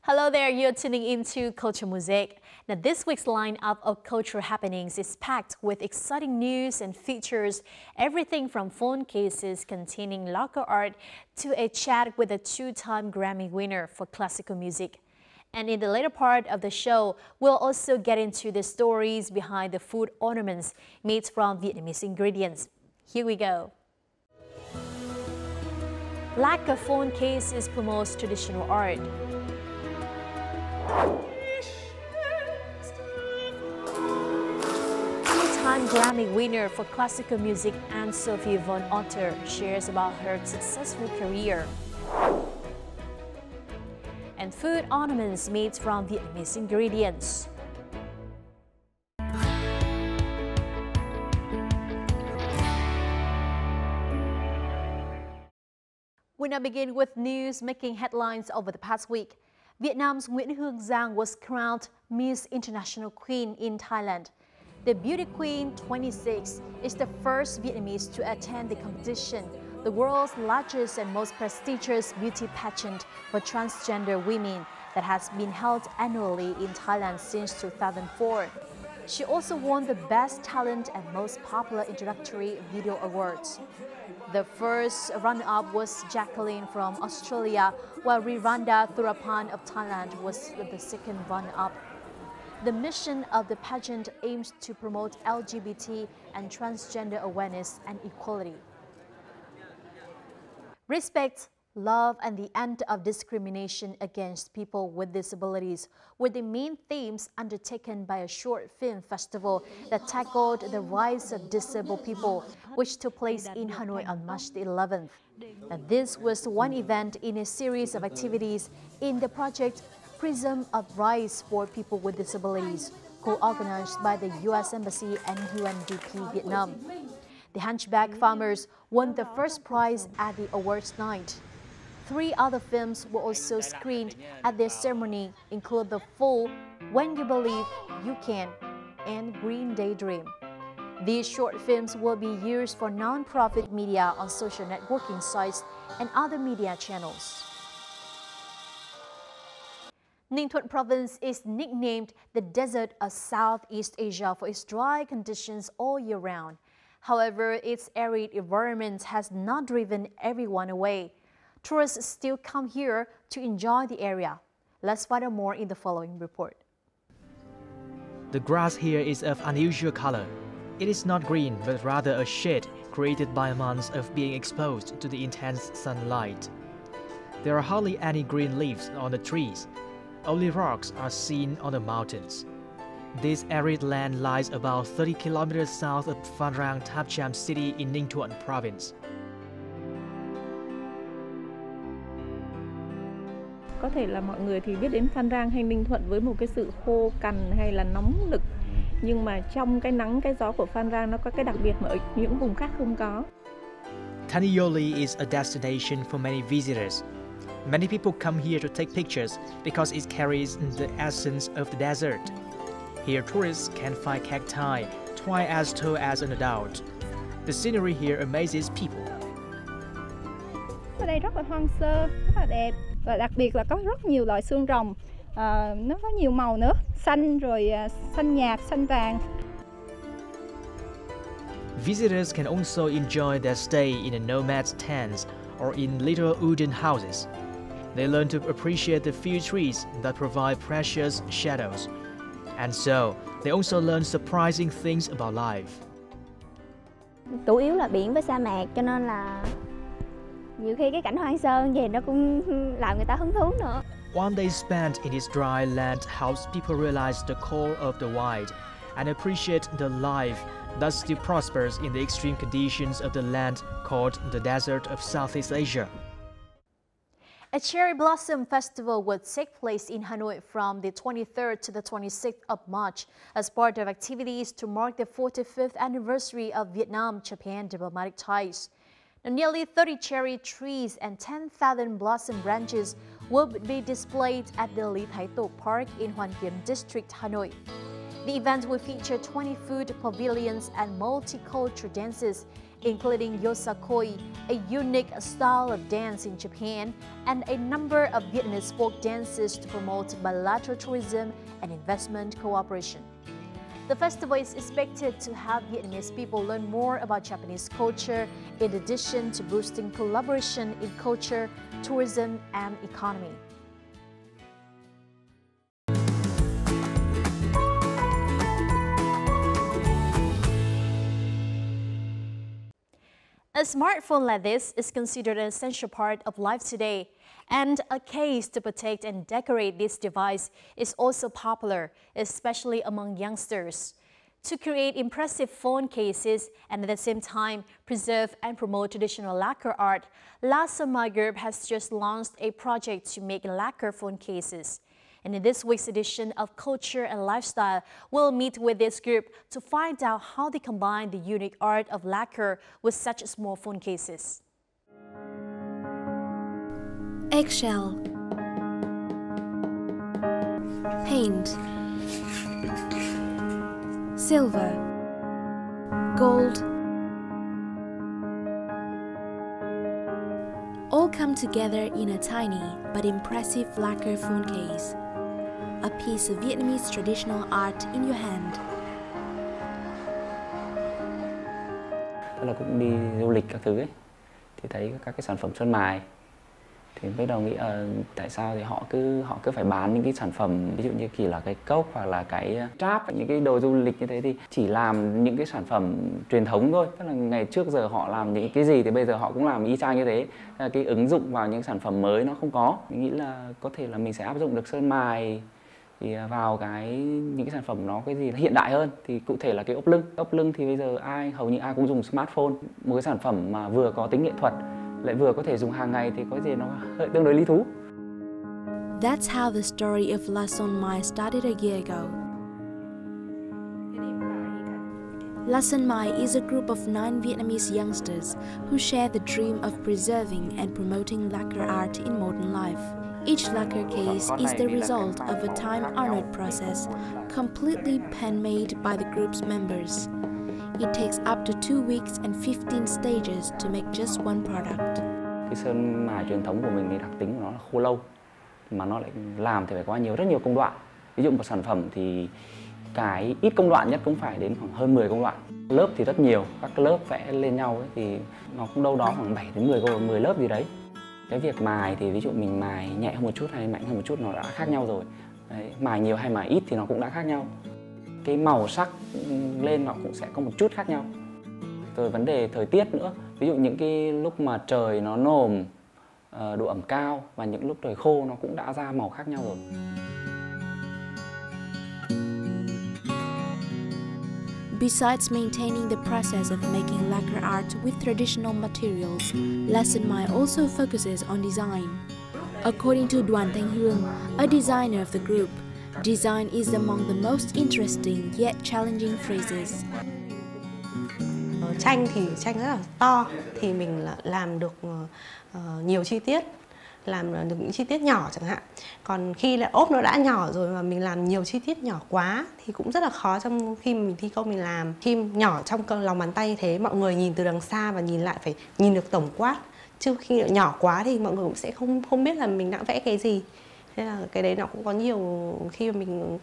Hello there, you're tuning into Culture Mosaic. Now, this week's lineup of cultural happenings is packed with exciting news and features everything from phone cases containing local art to a chat with a two-time Grammy winner for classical music. And in the later part of the show, we'll also get into the stories behind the food ornaments made from Vietnamese ingredients. Here we go. Lack of phone cases promotes traditional art. Two-time Grammy winner for classical music Anne-Sophie von Otter shares about her successful career. And food ornaments made from Vietnamese ingredients. We now begin with news making headlines over the past week. Vietnam's Nguyễn Hương Giang was crowned Miss International Queen in Thailand. The Beauty Queen 26 is the first Vietnamese to attend the competition, the world's largest and most prestigious beauty pageant for transgender women that has been held annually in Thailand since 2004. She also won the Best Talent and Most Popular Introductory Video Awards. The first runner-up was Jacqueline from Australia, while Riranda Thurapan of Thailand was the second runner-up. The mission of the pageant aims to promote LGBT and transgender awareness and equality. Respect, love, and the end of discrimination against people with disabilities were the main themes undertaken by a short film festival that tackled the rights of disabled people, which took place in Hanoi on March 11th. And this was one event in a series of activities in the project Prism of Rights for People with Disabilities, co-organized by the U.S. Embassy and UNDP Vietnam. The Hunchback Farmers won the first prize at the awards night. 3 other films were also screened at their ceremony, including The Fool, When You Believe, You Can, and Green Daydream. These short films will be used for non-profit media on social networking sites and other media channels. Ninh Thuận Province is nicknamed the desert of Southeast Asia for its dry conditions all year round. However, its arid environment has not driven everyone away. Tourists still come here to enjoy the area. Let's find out more in the following report. The grass here is of unusual color. It is not green, but rather a shade created by months of being exposed to the intense sunlight. There are hardly any green leaves on the trees. Only rocks are seen on the mountains. This arid land lies about 30 kilometers south of Phan Rang Thap Cham city in Ninh Thuận Province. Có thể là mọi người thì biết đến Phan Rang hay Ninh Thuận với một cái sự khô cằn hay là nóng nực. Nhưng mà trong cái nắng cái gió của Phan Rang nó có cái đặc biệt mà ở những vùng khác không có. Tanioli is a destination for many visitors. Many people come here to take pictures because it carries the essence of the desert. Here tourists can find cacti twice as tall as an adult. The scenery here amazes people. Ở đây rất là hoang sơ, rất là đẹp. Và đặc biệt là có rất nhiều loại xương rồng, nó có nhiều màu nữa, xanh rồi xanh nhạt, xanh vàng. Visitors can also enjoy their stay in a nomad's tents or in little wooden houses. They learn to appreciate the few trees that provide precious shadows. And so, they also learn surprising things about life. Chủ yếu là biển với sa mạc cho nên là nhiều khi cái cảnh hoang sơ về nó cũng làm người ta hứng thú nữa. One day spent in this dry land helps people realize the core of the wild and appreciate the life that still prospers in the extreme conditions of the land called the desert of Southeast Asia. A cherry blossom festival will take place in Hanoi from the 23rd to the 26th of March as part of activities to mark the 45th anniversary of Vietnam-Japan diplomatic ties. Now, nearly 30 cherry trees and 10,000 blossom branches will be displayed at the Lý Thái Tổ Park in Hoàn Kiếm District, Hanoi. The event will feature 20 food pavilions and multicultural dances including Yosakoi, a unique style of dance in Japan, and a number of Vietnamese folk dances to promote bilateral tourism and investment cooperation. The festival is expected to have Vietnamese people learn more about Japanese culture, in addition to boosting collaboration in culture, tourism, and economy. A smartphone like this is considered an essential part of life today, and a case to protect and decorate this device is also popular, especially among youngsters. To create impressive phone cases and at the same time preserve and promote traditional lacquer art, Lasson My Group has just launched a project to make lacquer phone cases. And in this week's edition of Culture and Lifestyle, we'll meet with this group to find out how they combine the unique art of lacquer with such small phone cases. Eggshell, paint, silver, gold, all come together in a tiny but impressive lacquer phone case. A piece of Vietnamese traditional art in your hand. Tức là cũng đi du lịch các thứ ấy, thì thấy các cái sản phẩm sơn mài, thì bắt đầu nghĩ tại sao thì họ cứ phải bán những cái sản phẩm ví dụ như kỳ là cái cốc hoặc là cái tráp, những cái đồ du lịch như thế thì chỉ làm những cái sản phẩm truyền thống thôi. Tức là ngày trước giờ họ làm những cái gì thì bây giờ họ cũng làm y chang như thế. Cái ứng dụng vào những sản phẩm mới nó không có. Mình nghĩ là có thể là mình sẽ áp dụng được sơn mài thì vào những cái sản phẩm nó cái gì nó hiện đại hơn, thì cụ thể là cái ốp lưng thì bây giờ hầu như ai cũng dùng smartphone. Một cái sản phẩm mà vừa có tính nghệ thuật lại vừa có thể dùng hàng ngày thì có gì nó hơi tương đối lý thú. That's how the story of Lasson My started a year ago. Lasson My is a group of 9 Vietnamese youngsters who share the dream of preserving and promoting lacquer art in modern life. Each lacquer case is the result of a time-honored process, completely pen-made by the group's members. It takes up to 2 weeks and 15 stages to make just one product. Cái sơn mài truyền thống của mình thì đặc tính của nó là khô lâu, mà nó lại làm thì phải qua rất nhiều công đoạn. Ví dụ một sản phẩm thì cái ít công đoạn nhất cũng phải đến khoảng hơn 10 công đoạn. Lớp thì rất nhiều, các lớp vẽ lên nhau ấy, thì nó cũng đâu đó khoảng 7 đến 10 lớp gì đấy. Cái việc mài thì ví dụ mình mài nhẹ hơn một chút hay mạnh hơn một chút nó đã khác nhau rồi. Đấy, mài nhiều hay mài ít thì nó cũng đã khác nhau. Cái màu sắc lên nó cũng sẽ có một chút khác nhau. Rồi vấn đề thời tiết nữa. Ví dụ những cái lúc mà trời nó nồm, độ ẩm cao và những lúc trời khô nó cũng đã ra màu khác nhau rồi. Besides maintaining the process of making lacquer art with traditional materials, Lasson My also focuses on design. According to Đoàn Thanh Hương, a designer of the group, design is among the most interesting yet challenging phrases. Tranh thì tranh rất là to, thì mình làm được nhiều chi tiết, làm được những chi tiết nhỏ chẳng hạn. Còn khi là ốp nó đã nhỏ rồi mà mình làm nhiều chi tiết nhỏ quá thì cũng rất là khó trong khi mình thi công mình làm. Khi nhỏ trong lòng bàn tay thế mọi người nhìn từ đằng xa và nhìn lại phải nhìn được tổng quát. Chứ khi nhỏ quá thì mọi người cũng sẽ không biết là mình đã vẽ cái gì. Thế là cái đấy nó cũng có nhiều khi mà mình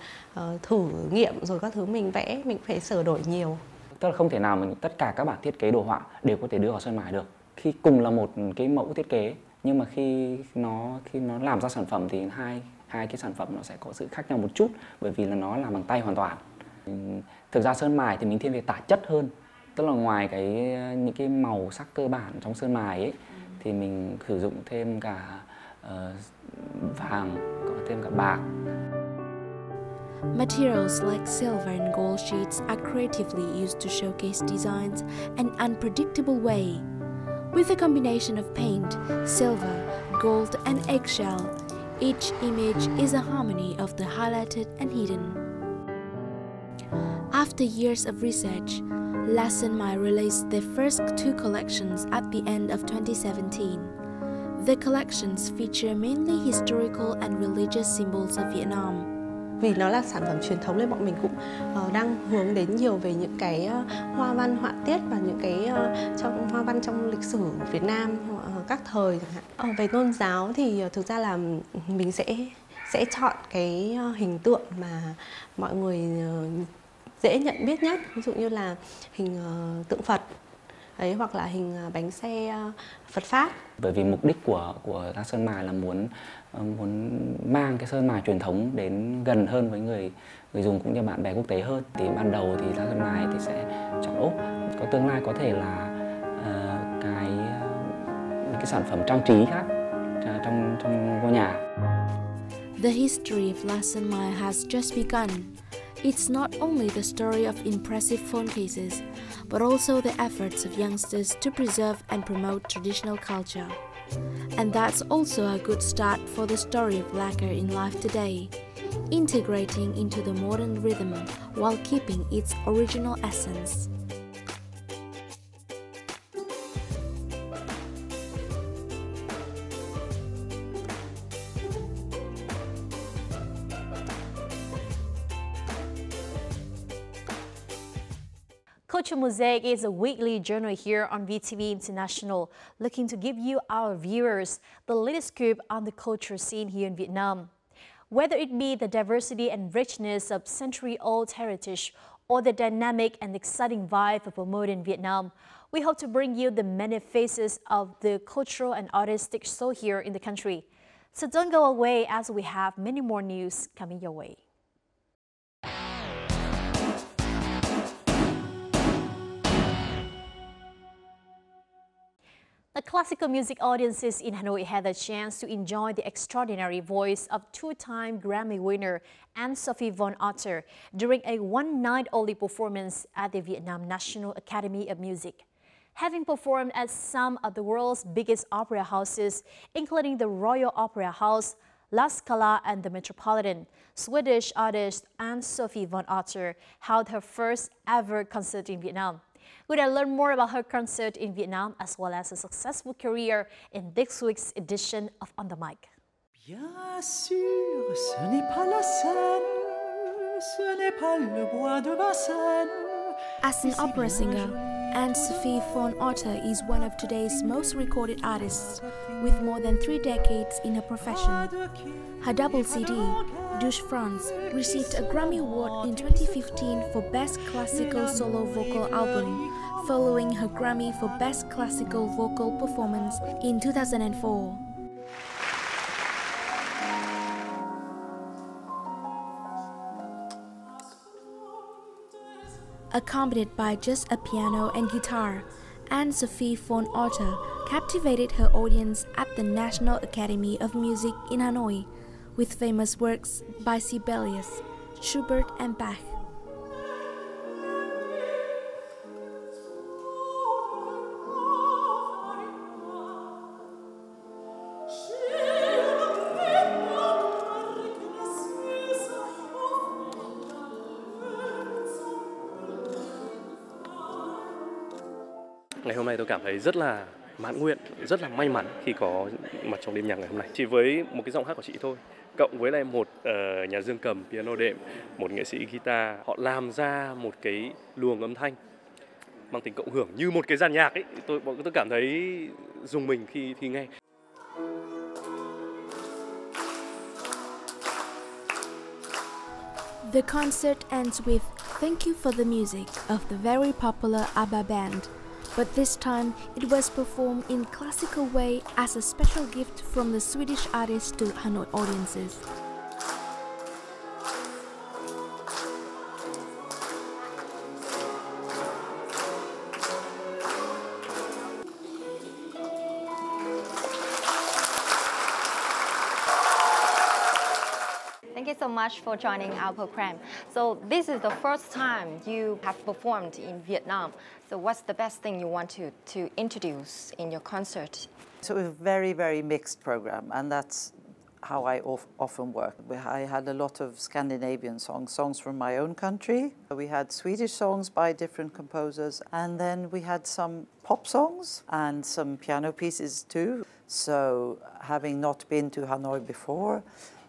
thử nghiệm rồi các thứ mình vẽ mình phải sửa đổi nhiều. Tức là không thể nào mình tất cả các bản thiết kế đồ họa đều có thể đưa vào sơn mài được. Khi cùng là một cái mẫu thiết kế nhưng mà khi nó làm ra sản phẩm thì hai cái sản phẩm nó sẽ có sự khác nhau một chút, bởi vì là nó làm bằng tay hoàn toàn. Thực ra sơn mài thì mình thiên về tả chất hơn, tức là ngoài những cái màu sắc cơ bản trong sơn mài ấy thì mình sử dụng thêm cả vàng, có thêm cả bạc. Materials like silver and gold sheets are creatively used to showcase designs in an unpredictable way. With a combination of paint, silver, gold and eggshell, each image is a harmony of the highlighted and hidden. After years of research, Lasson My released their first 2 collections at the end of 2017. The collections feature mainly historical and religious symbols of Vietnam. Vì nó là sản phẩm truyền thống nên bọn mình cũng đang hướng đến nhiều về những cái hoa văn họa tiết và những cái trong hoa văn trong lịch sử Việt Nam các thời chẳng hạn. Về tôn giáo thì thực ra là mình sẽ chọn cái hình tượng mà mọi người dễ nhận biết nhất, ví dụ như là hình tượng Phật ấy, hoặc là hình bánh xe Phật Pháp. Bởi vì mục đích của tác sơn mài là muốn mang cái sơn mài truyền thống đến gần hơn với người dùng cũng như bạn bè quốc tế hơn. Thì ban đầu thì tác sơn mài thì sẽ chọn Úc, có tương lai có thể là những cái sản phẩm trang trí khác trong ngôi nhà. The history of Lasan Mai has just begun. It's not only the story of impressive phone cases, but also the efforts of youngsters to preserve and promote traditional culture. And that's also a good start for the story of lacquer in life today, integrating into the modern rhythm while keeping its original essence. Culture Mosaic is a weekly journal here on VTV International, looking to give you, our viewers, the latest scoop on the culture scene here in Vietnam. Whether it be the diversity and richness of century-old heritage or the dynamic and exciting vibe of a modern Vietnam, we hope to bring you the many faces of the cultural and artistic soul here in the country. So don't go away, as we have many more news coming your way. The classical music audiences in Hanoi had the chance to enjoy the extraordinary voice of two-time Grammy winner Anne-Sophie von Otter during a one-night-only performance at the Vietnam National Academy of Music. Having performed at some of the world's biggest opera houses, including the Royal Opera House, La Scala and the Metropolitan, Swedish artist Anne-Sophie von Otter held her first ever concert in Vietnam. We're going to learn more about her concert in Vietnam as well as a successful career in this week's edition of On the Mic. Bien sûr, ce n'est pas la Seine, ce n'est pas le bois de Vincennes. As an opera singer, Anne-Sophie von Otter is one of today's most recorded artists, with more than 3 decades in her profession. Her double CD, Douche France, received a Grammy Award in 2015 for Best Classical Solo Vocal Album, following her Grammy for Best Classical Vocal Performance in 2004. Accompanied by just a piano and guitar, Anne-Sophie von Otter captivated her audience at the National Academy of Music in Hanoi with famous works by Sibelius, Schubert and Bach. Ngày hôm nay tôi cảm thấy rất là mãn nguyện, rất là may mắn khi có mặt trong đêm nhạc ngày hôm nay. Chỉ với một cái giọng hát của chị thôi, cộng với lại một nhà dương cầm, piano đệm, một nghệ sĩ guitar, họ làm ra một cái luồng âm thanh mang tính cộng hưởng như một cái dàn nhạc ấy. Tôi cảm thấy rùng mình khi nghe. The concert ends with "Thank You for the Music" of the very popular ABBA band. But this time, it was performed in classical way as a special gift from the Swedish artist to Hanoi audiences. Thank you so much for joining our program. So this is the first time you have performed in Vietnam. So what's the best thing you want to introduce in your concert? So it was a very, very mixed program, and that's how I often work. I had a lot of Scandinavian songs from my own country. We had Swedish songs by different composers, and then we had some pop songs and some piano pieces too. So having not been to Hanoi before,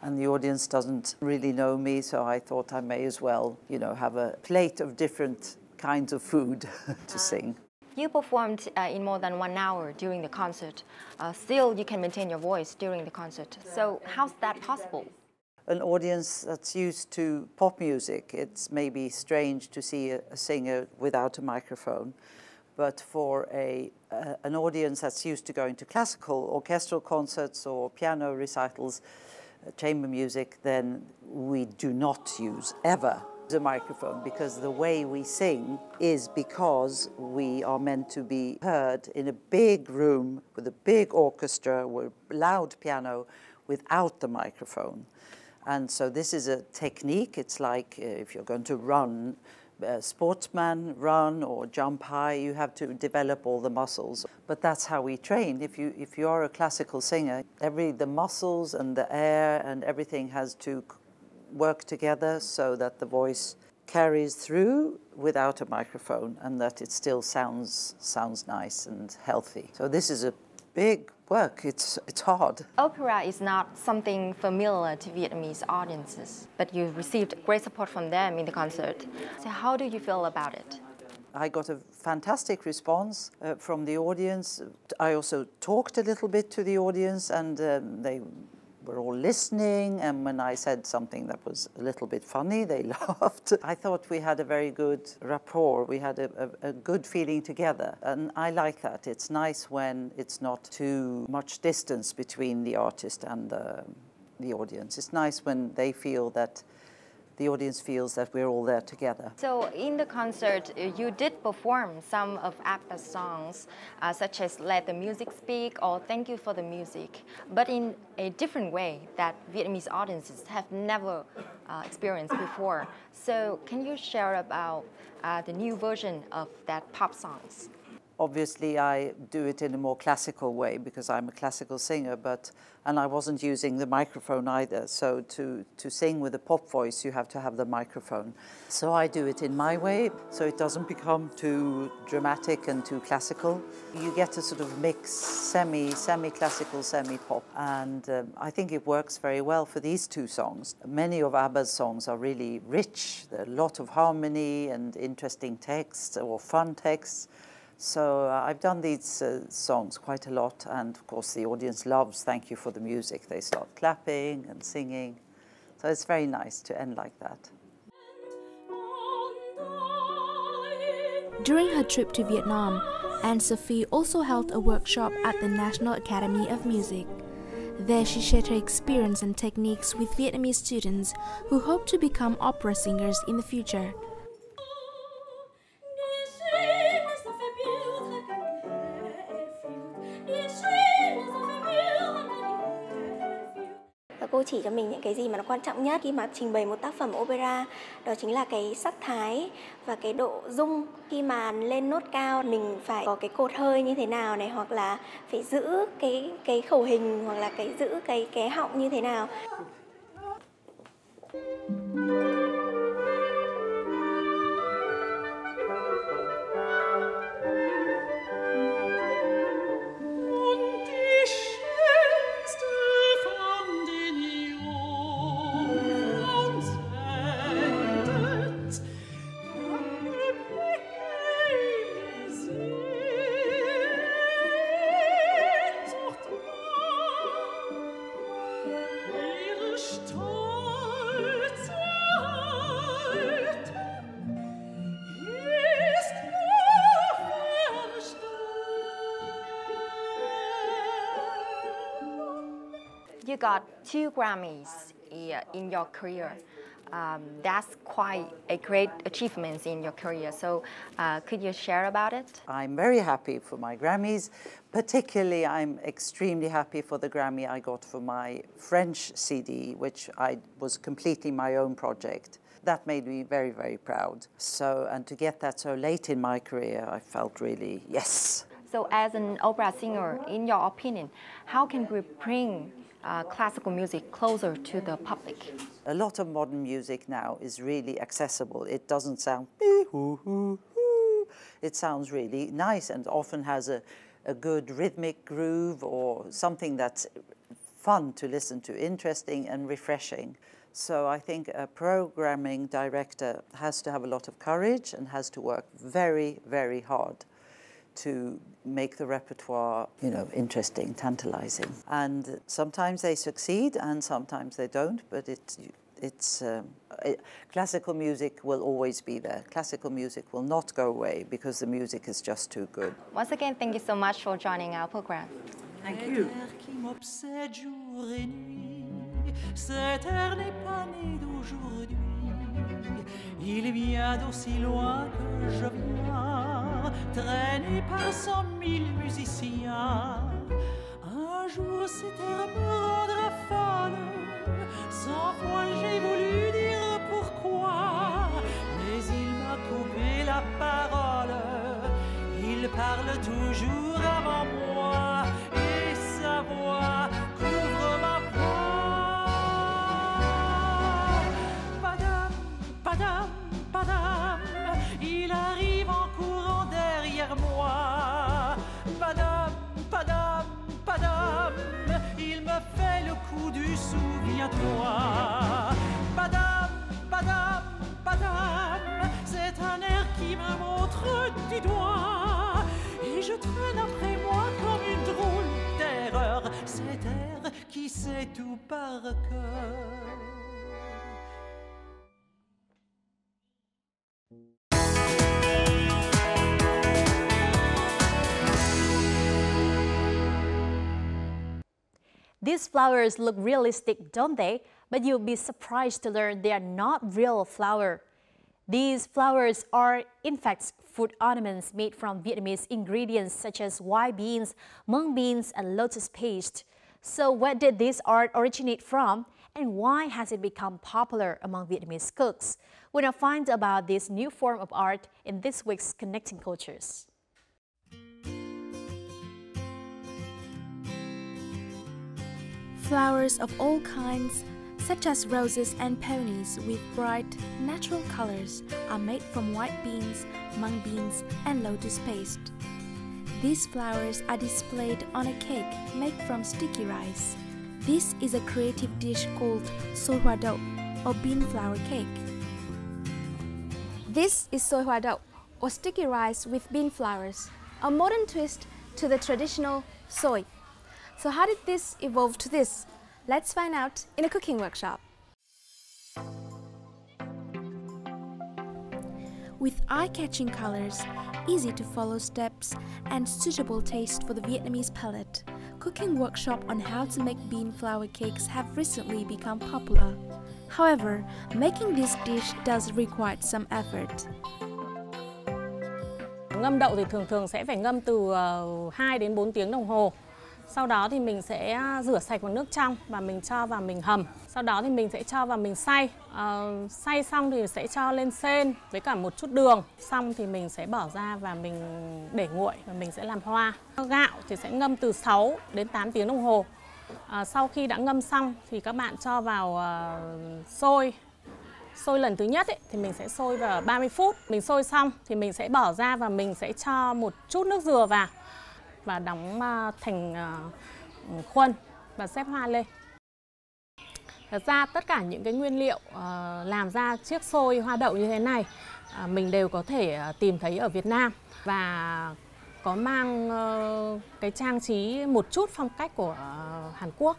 and the audience doesn't really know me, so I thought I may as well, you know, have a plate of different kinds of food to sing. You performed in more than 1 hour during the concert. Still, you can maintain your voice during the concert. So how's that possible? An audience that's used to pop music, it's maybe strange to see a singer without a microphone. But for an audience that's used to going to classical orchestral concerts or piano recitals, chamber music, then we do not use ever the microphone, because the way we sing is because we are meant to be heard in a big room with a big orchestra with loud piano without the microphone. And so this is a technique. It's like if you're going to run, sportsman run or jump high, you have to develop all the muscles. But that's how we train. If you are a classical singer, the muscles and the air and everything has to work together so that the voice carries through without a microphone and that it still sounds nice and healthy. So this is a big work. It's hard. Opera is not something familiar to Vietnamese audiences, but you received great support from them in the concert. So how do you feel about it? I got a fantastic response from the audience. I also talked a little bit to the audience, and they were all listening, and when I said something that was a little bit funny, they laughed. I thought we had a very good rapport. We had a good feeling together, and I like that. It's nice when it's not too much distance between the artist and the audience. It's nice when they feel that the audience feels that we're all there together. So in the concert, you did perform some of ABBA's songs, such as Let the Music Speak or Thank You for the Music, but in a different way that Vietnamese audiences have never experienced before. So can you share about the new version of that pop songs? Obviously, I do it in a more classical way because I'm a classical singer, and I wasn't using the microphone either. So to sing with a pop voice, you have to have the microphone. So I do it in my way, so it doesn't become too dramatic and too classical. You get a sort of mix, semi-classical, semi-pop, and I think it works very well for these two songs. Many of ABBA's songs are really rich. There are a lot of harmony and interesting texts or fun texts. So I've done these songs quite a lot, and of course the audience loves Thank You for the Music. They start clapping and singing. So it's very nice to end like that. During her trip to Vietnam, Anne-Sophie also held a workshop at the National Academy of Music. There she shared her experience and techniques with Vietnamese students who hope to become opera singers in the future. Cô chỉ cho mình những cái gì mà nó quan trọng nhất khi mà trình bày một tác phẩm opera, đó chính là cái sắc thái và cái độ rung. Khi mà lên nốt cao mình phải có cái cột hơi như thế nào này, hoặc là phải giữ cái khẩu hình, hoặc là giữ cái họng như thế nào. You got 2 Grammys in your career. That's quite a great achievement in your career. So could you share about it? I'm very happy for my Grammys. Particularly, I'm extremely happy for the Grammy I got for my French CD, which was completely my own project. That made me very, very proud. So, and to get that so late in my career, I felt really, yes. So as an opera singer, in your opinion, how can we bring classical music closer to the public? A lot of modern music now is really accessible. It doesn't sound it sounds really nice and often has a good rhythmic groove or something that's fun to listen to, interesting and refreshing. So I think a programming director has to have a lot of courage and has to work very, very hard to make the repertoire, interesting, tantalizing. And sometimes they succeed and sometimes they don't, but classical music will always be there. Classical music will not go away because the music is just too good. Once again, thank you so much for joining our program. Thank you. Cet air n'est pas né d'aujourd'hui, il vient d'aussi loin que je viens, traîné par 100 000 musiciens. Un jour cet air me rendra folle, 100 fois j'ai voulu dire pourquoi, mais il m'a coupé la parole, il parle toujours avant moi, et sa voix couvre ma voix. Padam, padam, il arrive en courant derrière moi. Padam, padam, padam, il me fait le coup du souviens-toi. Padam, padam, padam, c'est un air qui me montre du doigt. Et je traîne après moi comme une drôle d'erreur, cet air qui sait tout par cœur. These flowers look realistic, don't they? But you'll be surprised to learn they are not real flower. These flowers are, in fact, food ornaments made from Vietnamese ingredients such as white beans, mung beans, and lotus paste. So where did this art originate from? And why has it become popular among Vietnamese cooks? We'll now find about this new form of art in this week's Connecting Cultures. Flowers of all kinds, such as roses and peonies with bright, natural colors, are made from white beans, mung beans, and lotus paste. These flowers are displayed on a cake made from sticky rice. This is a creative dish called xôi hoa đậu, or bean flour cake. This is xôi hoa đậu, or sticky rice with bean flowers, a modern twist to the traditional xôi. So how did this evolve to this? Let's find out in a cooking workshop. With eye-catching colors, easy to follow steps, and suitable taste for the Vietnamese palate, cooking workshop on how to make bean flour cakes have recently become popular. However, making this dish does require some effort. Ngâm đậu thì thường sẽ phải ngâm từ 2 đến 4 tiếng đồng hồ. Sau đó thì mình sẽ rửa sạch bằng nước trong và mình cho vào mình hầm. Sau đó thì mình sẽ cho vào mình xay. Xay xong thì sẽ cho lên sên với cả một chút đường. Xong thì mình sẽ bỏ ra và mình để nguội và mình sẽ làm hoa. Gạo thì sẽ ngâm từ 6 đến 8 tiếng đồng hồ. Sau khi đã ngâm xong thì các bạn cho vào xôi. Xôi lần thứ nhất thì mình sẽ xôi vào 30 phút. Mình xôi xong thì mình sẽ bỏ ra và mình sẽ cho một chút nước dừa vào và đóng thành khuôn và xếp hoa lên. Thật ra tất cả những cái nguyên liệu làm ra chiếc xôi hoa đậu như thế này mình đều có thể tìm thấy ở Việt Nam và có mang cái trang trí một chút phong cách của Hàn Quốc.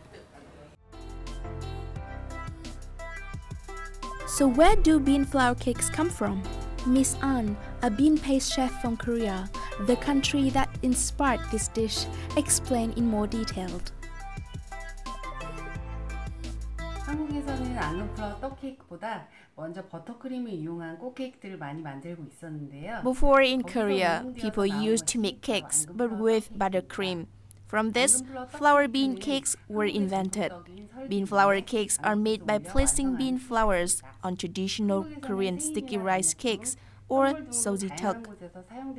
So where do bean flour cakes come from? Miss An, a bean paste chef from Korea, the country that inspired this dish, explained in more detail. 한국에서는 알론플라워 떡케이크보다 먼저 버터크림을 이용한 꽃케이크들을 많이 만들고 있었는데요. Before in Korea, people used to make cakes, but with buttercream. From this, flour bean cakes were invented. Bean flour cakes are made by placing bean flours on traditional Korean sticky rice cakes or sojitok.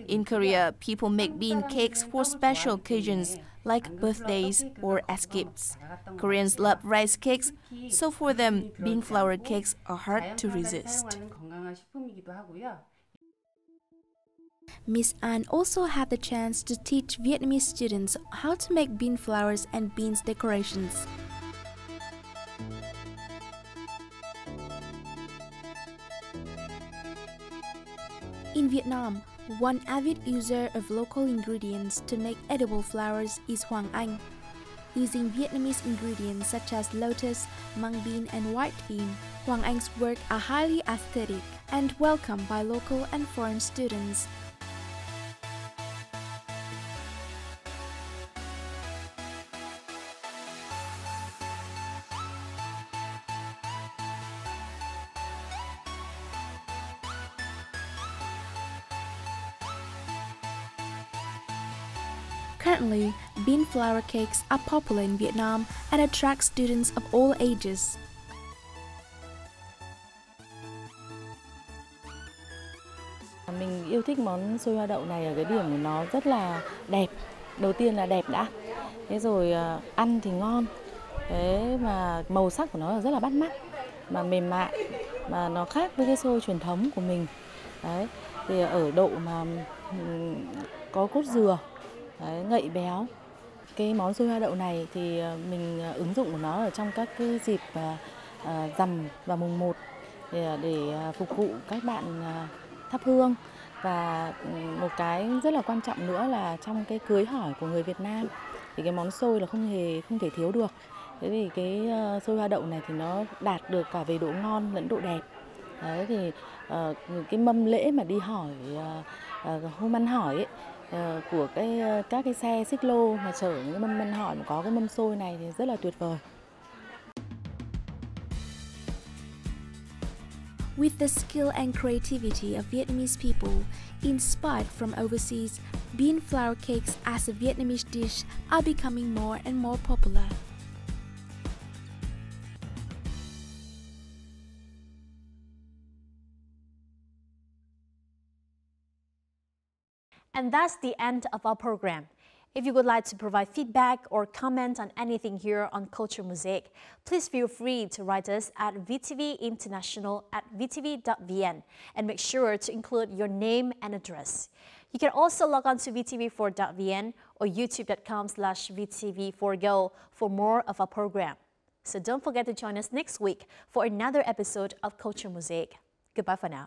In Korea, people make bean cakes for special occasions like birthdays or as gifts. Koreans love rice cakes, so for them, bean flour cakes are hard to resist. Miss An also had the chance to teach Vietnamese students how to make bean flowers and beans decorations. In Vietnam, one avid user of local ingredients to make edible flowers is Hoàng Anh. Using Vietnamese ingredients such as lotus, mung bean, and white bean, Hoàng Anh's work are highly aesthetic and welcomed by local and foreign students. Currently, bean flour cakes are popular in Vietnam and attract students of all ages. Mình yêu thích món xôi hoa đậu này ở cái điểm của nó rất là đẹp. Đầu tiên là đẹp đã. Thế rồi ăn thì ngon. Thế mà màu sắc của nó là rất là bắt mắt, mà mềm mại, mà nó khác với cái xôi truyền thống của mình. Đấy, thì ở độ mà có cốt dừa, đấy, ngậy béo. Cái món xôi hoa đậu này thì mình ứng dụng của nó ở trong các cái dịp rằm và mùng 1 để phục vụ các bạn thắp hương. Và một cái rất là quan trọng nữa là trong cái cưới hỏi của người Việt Nam thì cái món xôi là không thể thiếu được. Thế thì cái xôi hoa đậu này thì nó đạt được cả về độ ngon lẫn độ đẹp. Đấy thì cái mâm lễ mà đi hỏi hôm ăn hỏi ấy, của các cái xe xích lô mà chở những cái mâm ăn hỏi mà có cái mâm xôi này thì rất là tuyệt vời. With the skill and creativity of Vietnamese people, inspired from overseas, bean flour cakes as a Vietnamese dish are becoming more and more popular. And that's the end of our program. If you would like to provide feedback or comment on anything here on Culture Mosaic, please feel free to write us at vtvinternational@vtv.vn and make sure to include your name and address. You can also log on to vtv4.vn or youtube.com/vtv4go for more of our program. So don't forget to join us next week for another episode of Culture Mosaic. Goodbye for now.